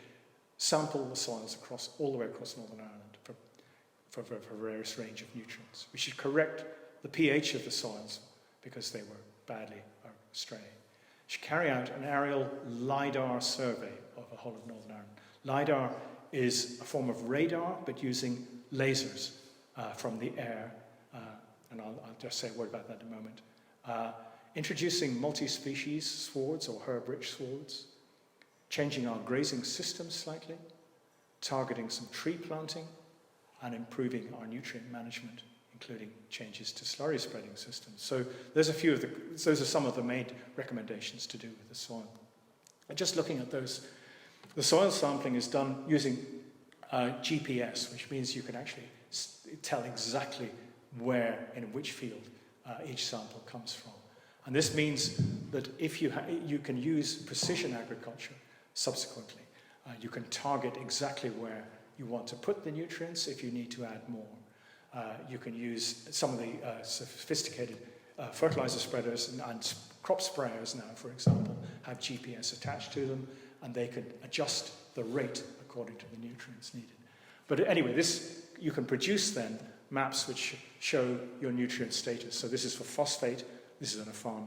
sample the soils all the way across Northern Ireland for various range of nutrients. We should correct the pH of the soils because they were badly straying. We should carry out an aerial LiDAR survey of the whole of Northern Ireland. LiDAR is a form of radar, but using lasers from the air, and I'll just say a word about that in a moment. Introducing multi-species swards or herb-rich swards, changing our grazing systems slightly, targeting some tree planting, and improving our nutrient management, including changes to slurry spreading systems. So those are some of the main recommendations to do with the soil. And just looking at those, the soil sampling is done using GPS, which means you can actually tell exactly where, in which field, each sample comes from. And this means that if you can use precision agriculture subsequently, you can target exactly where you want to put the nutrients if you need to add more. You can use some of the sophisticated fertilizer spreaders and crop sprayers now, for example, have GPS attached to them, and they can adjust the rate according to the nutrients needed. But anyway, you can produce then maps which show your nutrient status. So this is for phosphate. This is on a farm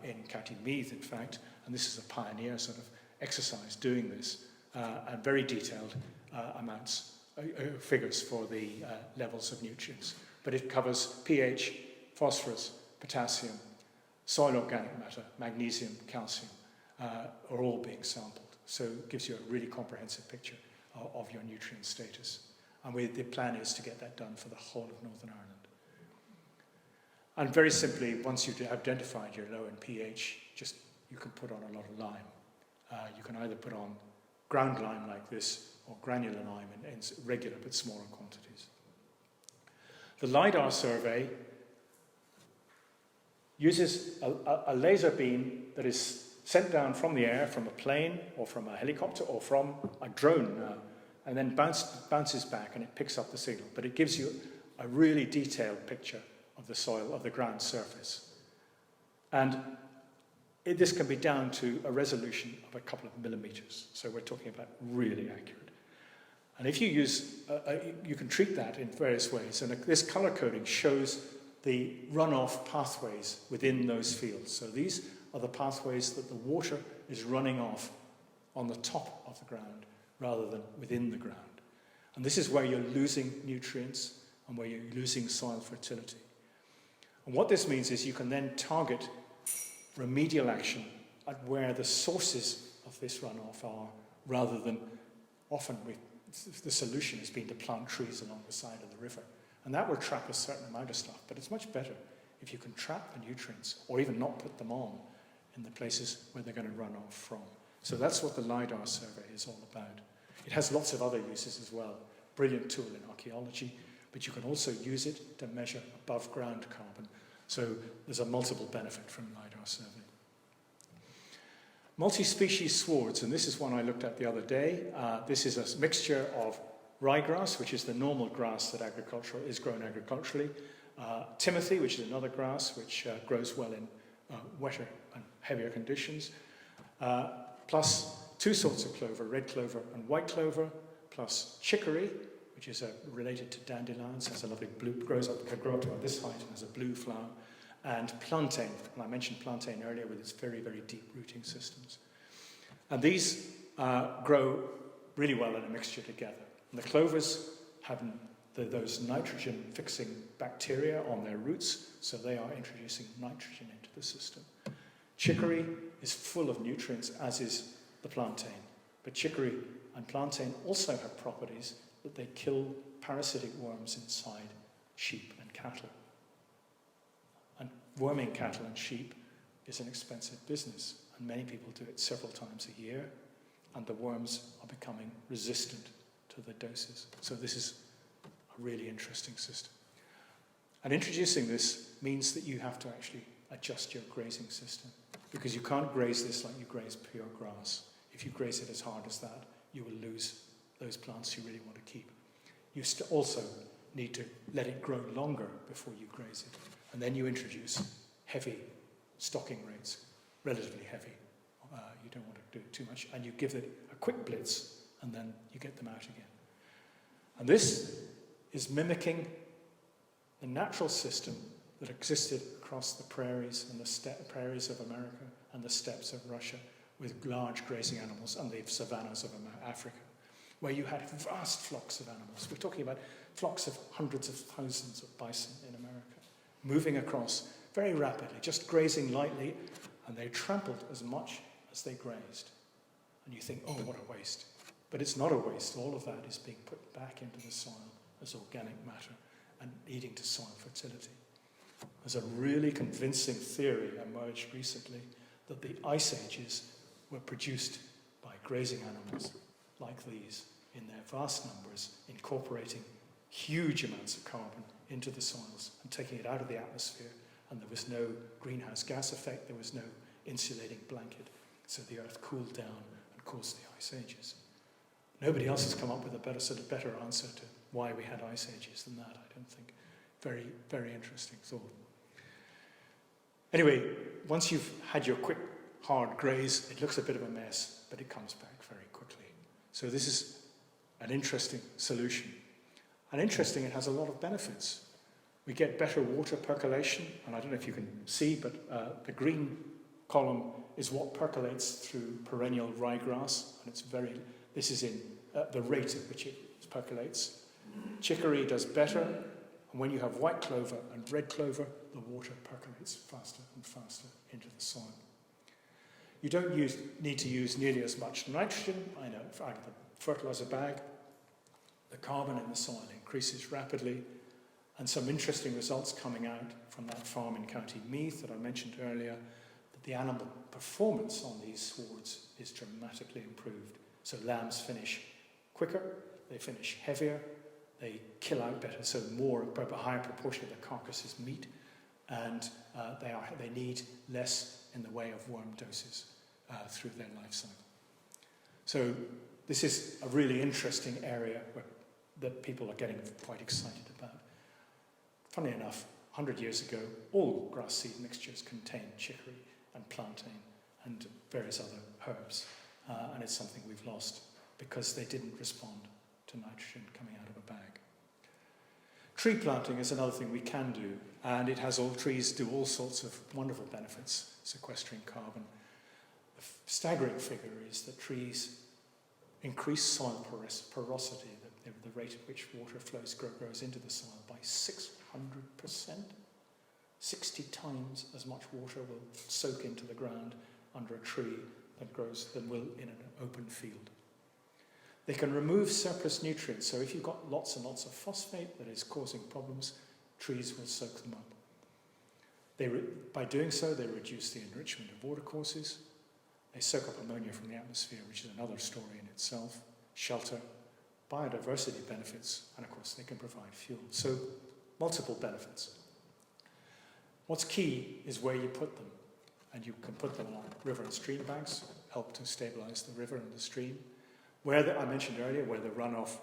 in County Meath, in fact, and this is a pioneer sort of exercise doing this, and very detailed figures for the levels of nutrients. But it covers pH, phosphorus, potassium, soil organic matter, magnesium, calcium, are all being sampled. So it gives you a really comprehensive picture of your nutrient status. And the plan is to get that done for the whole of Northern Ireland. And very simply, once you've identified your low in pH, you can put on a lot of lime. You can either put on ground lime like this, or granular lime in regular but smaller quantities. The LiDAR survey uses a laser beam that is sent down from the air, from a plane, or from a helicopter, or from a drone now, and then bounces back and it picks up the signal. But it gives you a really detailed picture of the soil, of the ground surface. And this can be down to a resolution of a couple of millimeters. So we're talking about really accurate. And if you use, you can treat that in various ways. And this color coding shows the runoff pathways within those fields. So these are the pathways that the water is running off on the top of the ground rather than within the ground. And this is where you're losing nutrients and where you're losing soil fertility. And what this means is you can then target remedial action at where the sources of this runoff are, rather than often the solution has been to plant trees along the side of the river. And that will trap a certain amount of stuff, but it's much better if you can trap the nutrients or even not put them on in the places where they're going to run off from. So that's what the LiDAR survey is all about. It has lots of other uses as well. Brilliant tool in archaeology, but you can also use it to measure above ground carbon. So there's a multiple benefit from LiDAR survey. Multi-species swards, and this is one I looked at the other day. This is a mixture of ryegrass, which is the normal grass that is grown agriculturally, timothy, which is another grass which grows well in wetter and heavier conditions, plus two sorts of clover, red clover and white clover, plus chicory, which is related to dandelions, has a lovely blue, can grow up to about this height and has a blue flower, and plantain. And I mentioned plantain earlier with its very, very deep rooting systems. And these grow really well in a mixture together. And the clovers have those nitrogen-fixing bacteria on their roots, so they are introducing nitrogen into the system. Chicory is full of nutrients, as is the plantain. But chicory and plantain also have properties that they kill parasitic worms inside sheep and cattle. And worming cattle and sheep is an expensive business, and many people do it several times a year, and the worms are becoming resistant to the doses. So this is a really interesting system. And introducing this means that you have to actually adjust your grazing system, because you can't graze this like you graze pure grass. If you graze it as hard as that, you will lose those plants you really want to keep. You also need to let it grow longer before you graze it. And then you introduce heavy stocking rates, relatively heavy. You don't want to do it too much. And you give it a quick blitz, and then you get them out again. And this is mimicking the natural system that existed across the prairies and the prairies of America and the steppes of Russia, with large grazing animals, and the savannas of Africa, where you had vast flocks of animals. We're talking about flocks of hundreds of thousands of bison in America, moving across very rapidly, just grazing lightly, and they trampled as much as they grazed. And you think, oh, what a waste. But it's not a waste. All of that is being put back into the soil as organic matter and leading to soil fertility. There's a really convincing theory emerged recently that the ice ages were produced by grazing animals like these in their vast numbers, incorporating huge amounts of carbon into the soils and taking it out of the atmosphere and there was no greenhouse gas effect, there was no insulating blanket. So the earth cooled down and caused the ice ages. Nobody else has come up with a better answer to why we had ice ages than that, I don't think. Very, very interesting thought. Anyway, once you've had your quick, hard graze, it looks a bit of a mess, but it comes back very quickly. So this is an interesting solution. And interesting, it has a lot of benefits. We get better water percolation, and I don't know if you can see, but the green column is what percolates through perennial ryegrass, and this is in the rate at which it percolates. Chicory does better, and when you have white clover and red clover, the water percolates faster and faster into the soil. You don't need to use nearly as much nitrogen, I know, out of the fertilizer bag. The carbon in the soil increases rapidly, and some interesting results coming out from that farm in County Meath that I mentioned earlier, that the animal performance on these swards is dramatically improved. So lambs finish quicker, they finish heavier, they kill out better, so a higher proportion of the carcass is meat, and they need less in the way of worm doses through their life cycle. So this is a really interesting area that people are getting quite excited about. Funnily enough, 100 years ago, all grass seed mixtures contained chicory and plantain and various other herbs, and it's something we've lost because they didn't respond to nitrogen coming out of a bag. Tree planting is another thing we can do, and trees do all sorts of wonderful benefits, sequestering carbon. The staggering figure is that trees increase soil porosity, the rate at which water grows into the soil, by 600%. 60 times as much water will soak into the ground under a tree than will in an open field. They can remove surplus nutrients, so if you've got lots and lots of phosphate that is causing problems, trees will soak them up. By doing so, they reduce the enrichment of watercourses. They soak up ammonia from the atmosphere, which is another story in itself. Shelter, biodiversity benefits, and of course they can provide fuel. So multiple benefits. What's key is where you put them. And you can put them along river and stream banks, help to stabilize the river and the stream. I mentioned earlier, where the runoff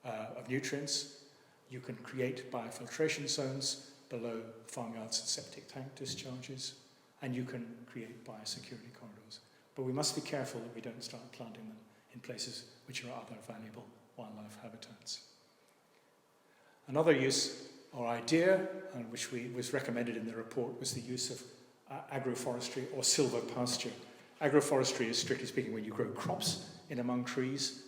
of nutrients, you can create biofiltration zones below farmyards and septic tank discharges, and you can create biosecurity corridors. But we must be careful that we don't start planting them in places which are other valuable wildlife habitats. Another use or idea, which was recommended in the report, was the use of agroforestry or silvopasture. Agroforestry is, strictly speaking, when you grow crops in among trees.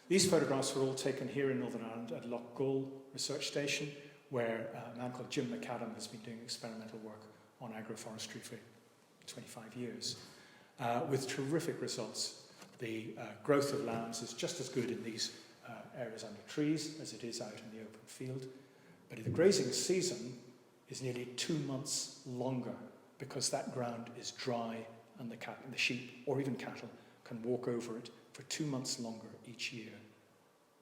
These photographs were all taken here in Northern Ireland at Loch Gull Research Station, where a man called Jim McAdam has been doing experimental work on agroforestry for 25 years, with terrific results. The growth of lambs is just as good in these areas under trees as it is out in the open field. But the grazing season is nearly 2 months longer because that ground is dry and the sheep or even cattle can walk over it for 2 months longer each year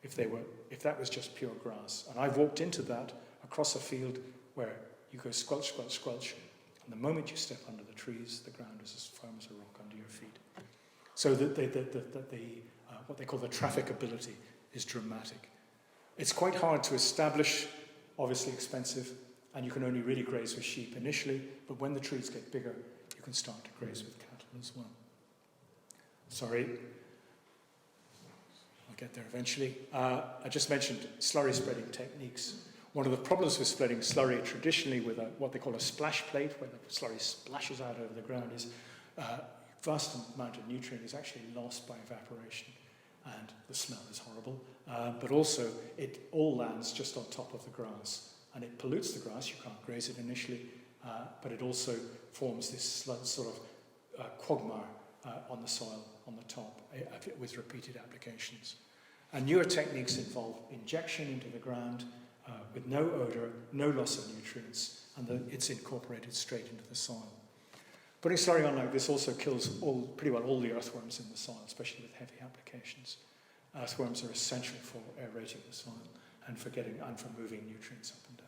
if that was just pure grass. And I've walked into that across a field where you go squelch, squelch, squelch, and the moment you step under the trees, the ground is as firm as a rock under your feet. So what they call the trafficability is dramatic. It's quite hard to establish, obviously expensive, and you can only really graze with sheep initially, but when the trees get bigger, you can start to graze with cattle as well. Sorry, I'll get there eventually. I just mentioned slurry spreading techniques. One of the problems with spreading slurry traditionally with what they call a splash plate, where the slurry splashes out over the ground, is vast amount of nutrient is actually lost by evaporation, and the smell is horrible. But also, it all lands just on top of the grass, and it pollutes the grass. You can't graze it initially, but it also forms this sort of quagmire on the soil on the top with repeated applications. And newer techniques involve injection into the ground with no odor, no loss of nutrients, and it's incorporated straight into the soil. Putting slurry on like this also kills pretty well all the earthworms in the soil, especially with heavy applications. Earthworms are essential for aerating the soil and for moving nutrients up and down.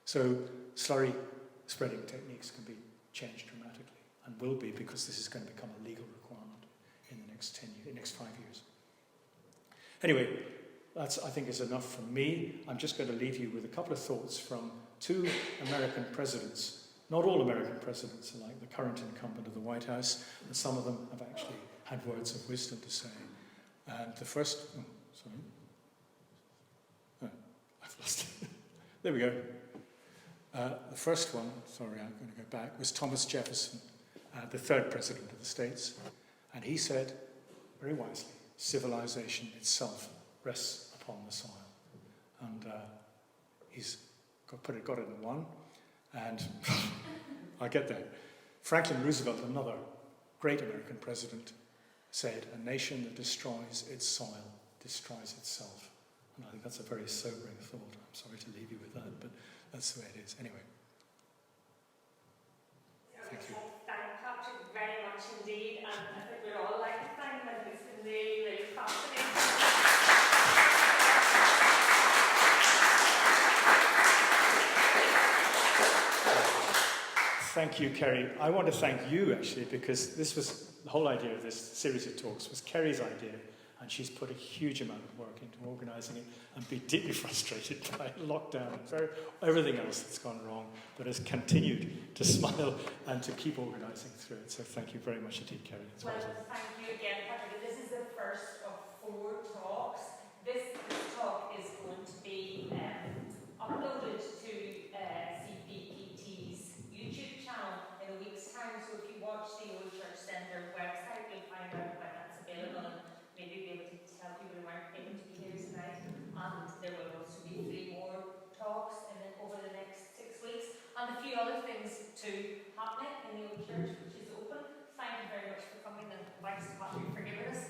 So slurry spreading techniques can be changed dramatically, and will be, because this is going to become a legal requirement in the next 5 years. Anyway, that's, I think, is enough from me. I'm just going to leave you with a couple of thoughts from 2 American presidents. Not all American presidents are like the current incumbent of the White House, and some of them have actually had words of wisdom to say. And the first, I've lost it. There we go. The first one, sorry, I'm going to go back, was Thomas Jefferson, the 3rd president of the States. And he said, very wisely, civilization itself rests upon the soil. And he's got it in one. And I get that. Franklin Roosevelt, another great American president, said, a nation that destroys its soil destroys itself. And I think that's a very sobering thought. I'm sorry to leave you with that, but that's the way it is. Anyway. Thank you.
Thank Patrick very much indeed. And I think we'd all like to thank him. It's been really, really fascinating.
Thank you, Kerry. I want to thank you, actually, because this was the whole idea of this series of talks was Kerry's idea, and she's put a huge amount of work into organising it and been deeply frustrated by lockdown and everything else that's gone wrong, but has continued to smile and to keep organising through it. So thank you very much indeed, Kerry.
Well, thank you again, Patrick. This is the first of 4 talks. This talk is going to be uploaded to CBPT's YouTube channel in a week's time. So if you watch the Old Church Centre website, you'll find out when that's available and maybe be able to tell people who aren't able to be here tonight. And there will also be 3 more talks over the next 6 weeks. And a few other things too happening in the Old Church, which is open. Thank you very much for coming, and thanks to Patrick for giving us